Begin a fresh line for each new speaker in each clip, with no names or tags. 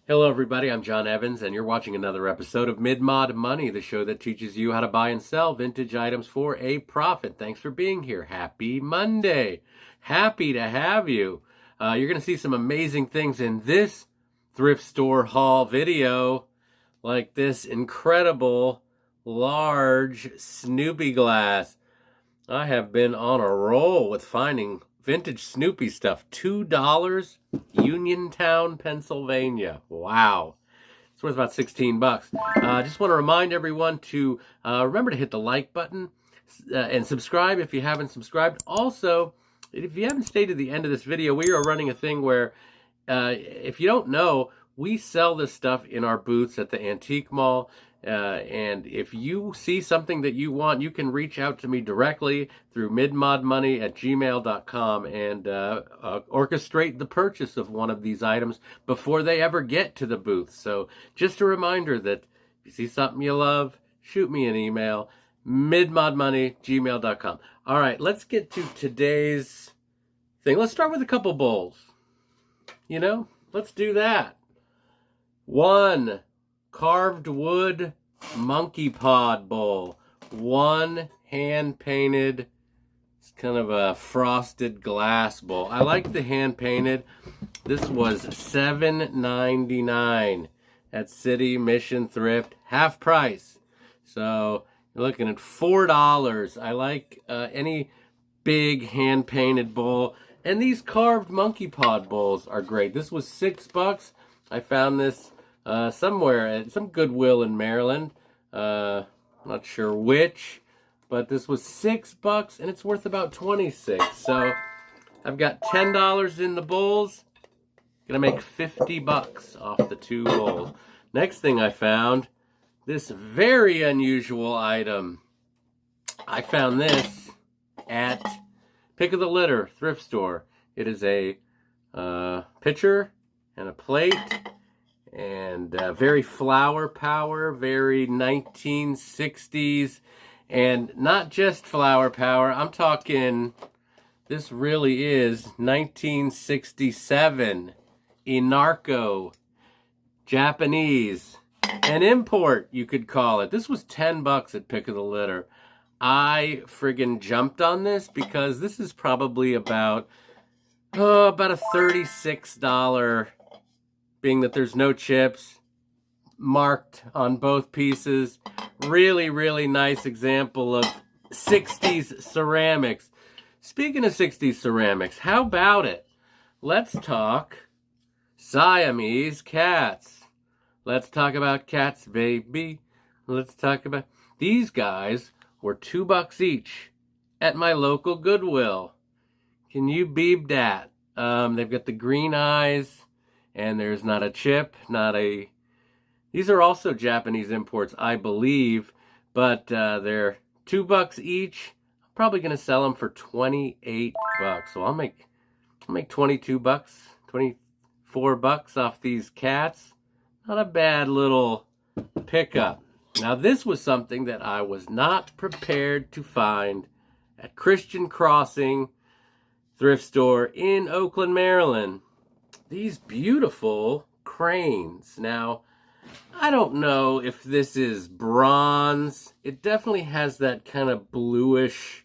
Hello everybody, I'm John Evans and you're watching another episode of Mid-Mod Money, the show that teaches you how to buy and sell vintage items for a profit. Thanks for being here. Happy Monday. Happy to have you. You're going to see some amazing things in this thrift store haul video, like this incredible large Snoopy glass. I have been on a roll with finding vintage Snoopy stuff. $2, Uniontown, Pennsylvania. Wow. It's worth about 16 bucks. Just want to remind everyone to remember to hit the like button and subscribe if you haven't subscribed. Also, if you haven't stayed to the end of this video, we are running a thing where, if you don't know, we sell this stuff in our booths at the antique mall. And if you see something that you want, you can reach out to me directly through midmodmoney@gmail.com and orchestrate the purchase of one of these items before they ever get to the booth. So just a reminder that if you see something you love, shoot me an email, midmodmoney@gmail.com. All right, let's get to today's thing. Let's start with a couple bowls. Let's do that. One carved wood Monkeypod Bowl. One hand-painted, it's kind of a frosted glass bowl. I like the hand-painted. This was $7.99 at City Mission Thrift, half price. So you're looking at $4. I like any big hand-painted bowl. And these carved Monkeypod bowls are great. This was $6. I found this somewhere at some Goodwill in Maryland. Not sure which, but this was $6 and it's worth about 26. So I've got $10 in the bowls. Gonna make 50 bucks off the two bowls. Next thing I found, this very unusual item. I found this at Pick of the Litter thrift store. It is a pitcher and a plate. And very flower power, very 1960s, and not just flower power. I'm talking, this really is 1967 Inarco, Japanese, an import you could call it. This was 10 bucks at Pick of the Litter. I friggin' jumped on this because this is probably about a $36, being that there's no chips, marked on both pieces. Really, really nice example of 60s ceramics. Speaking of 60s ceramics, how about it? Let's talk Siamese cats. Let's talk about cats, baby. Let's talk about... These guys were $2 each at my local Goodwill. Can you beep that? They've got the green eyes. And there's not a chip, These are also Japanese imports, I believe, but they're $2 each. I'm probably going to sell them for 28 bucks. So I'll make 22 bucks, 24 bucks off these cats. Not a bad little pickup. Now this was something that I was not prepared to find at Christian Crossing thrift store in Oakland, Maryland. These beautiful cranes. Now, I don't know if this is bronze. It definitely has that kind of bluish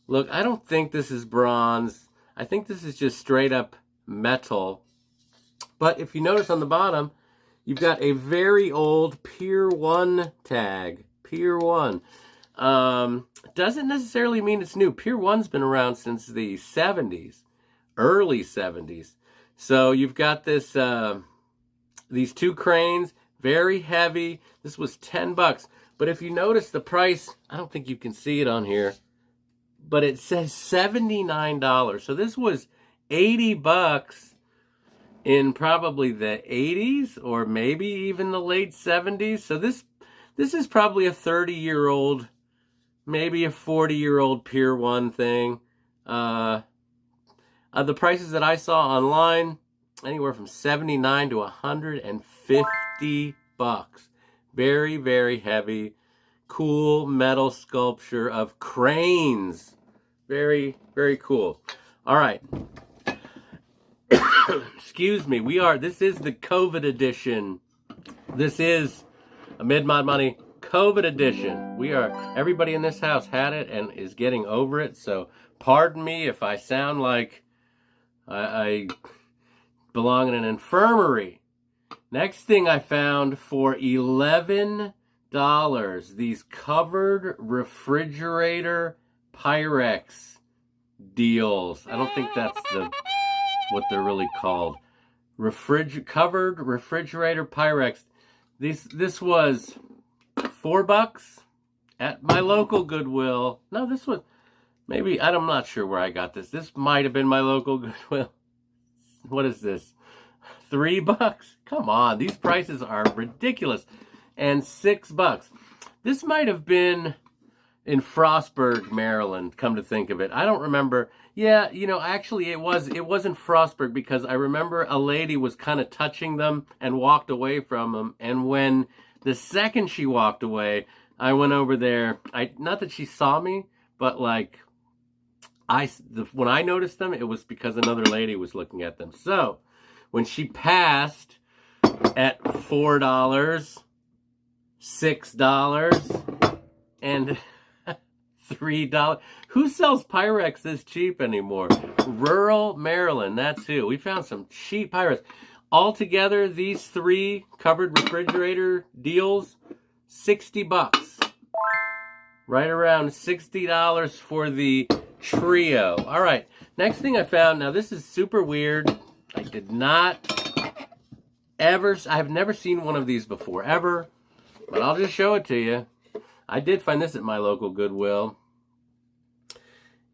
look. I don't think this is bronze. I think this is just straight up metal. But if you notice on the bottom, you've got a very old Pier 1 tag. Pier 1. Doesn't necessarily mean it's new. Pier 1's been around since the 70s. Early 70s. So you've got this, these two cranes, very heavy. This was 10 bucks. But if you notice the price, I don't think you can see it on here, but it says $79. So this was 80 bucks in probably the 80s or maybe even the late 70s. So this is probably a 30-year-old, maybe a 40-year-old Pier 1 thing. The prices that I saw online, anywhere from $79 to $150 bucks. Very, very heavy, cool metal sculpture of cranes. Very, very cool. All right. Excuse me. This is the COVID edition. This is a Mid-Mod Money COVID edition. Everybody in this house had it and is getting over it. So pardon me if I sound like I belong in an infirmary. Next thing I found for $11, these covered refrigerator Pyrex deals. I don't think that's what they're really called. Covered refrigerator Pyrex. This was $4 at my local Goodwill. No, this was maybe, I'm not sure where I got this. This might have been my local Goodwill. What is this? $3? Come on, these prices are ridiculous. And $6. This might have been in Frostburg, Maryland, come to think of it. I don't remember. Yeah, actually it was in Frostburg, because I remember a lady was kind of touching them and walked away from them. And when the second she walked away, I went over there. Not that she saw me, but like when I noticed them, it was because another lady was looking at them. So when she passed at $4, $6, and $3. Who sells Pyrex this cheap anymore? Rural Maryland, that's who. We found some cheap Pyrex. Altogether, these 3 covered refrigerator deals, $60. Right around $60 for the trio. All right, next thing I found. Now, this is super weird. I've never seen one of these before, ever. But I'll just show it to you. I did find this at my local Goodwill.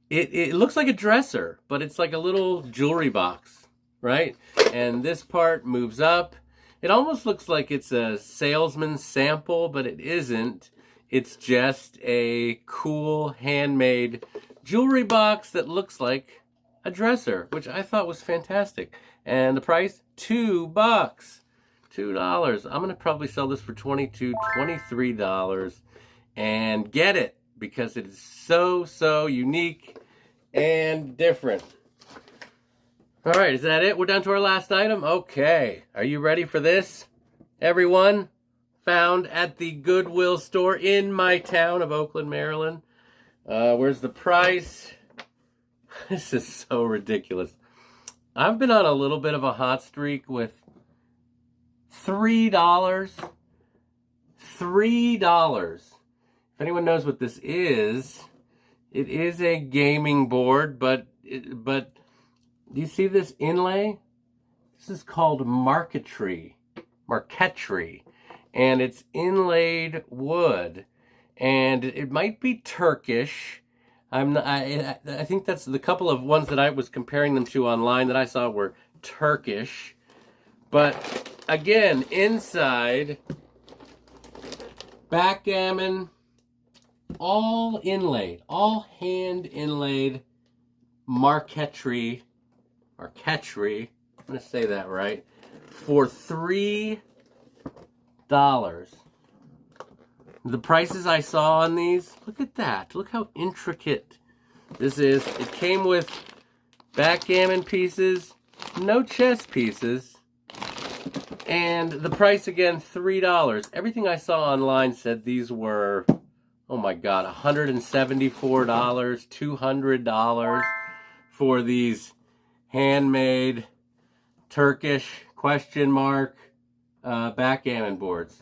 It looks like a dresser, but it's like a little jewelry box, right? And this part moves up. It almost looks like it's a salesman's sample, but it isn't. It's just a cool handmade jewelry box that looks like a dresser, which I thought was fantastic. And the price, $2. $2. I'm going to probably sell this for $22, $23 and get it because it is so unique and different. All right, is that it? We're down to our last item. Okay, are you ready for this, everyone? Found at the Goodwill store in my town of Oakland, Maryland. Where's the price? This is so ridiculous. I've been on a little bit of a hot streak with $3. $3. If anyone knows what this is, it is a gaming board, but do you see this inlay? This is called Marquetry, and it's inlaid wood, and it might be Turkish. I think that's the couple of ones that I was comparing them to online that I saw were Turkish. But again, inside, backgammon, all inlaid, all hand inlaid Marquetry, I'm going to say that right, for $3. The prices I saw on these, look at that. Look how intricate this is. It came with backgammon pieces, no chess pieces, and the price again, $3. Everything I saw online said these were, oh my God, $174, $200 for these handmade Turkish backgammon boards.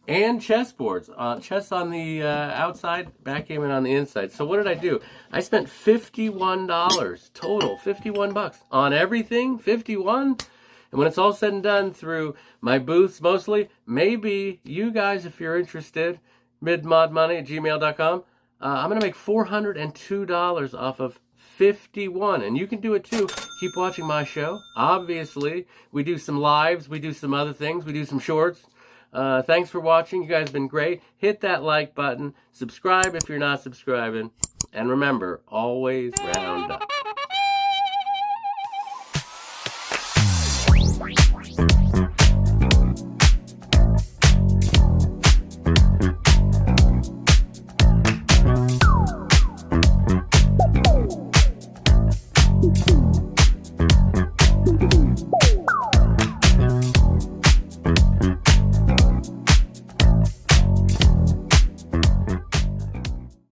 And chess boards. Chess on the outside, backgammon on the inside. So what did I do? I spent $51 total, $51 on everything, $51. And when it's all said and done through my booths mostly, maybe you guys, if you're interested, midmodmoney@gmail.com, I'm going to make $402 off of 51, and you can do it too. Keep watching my show. Obviously, we do some lives, we do some other things, we do some shorts. Thanks for watching. You guys have been great. Hit that like button. Subscribe if you're not subscribing. And remember, always round up.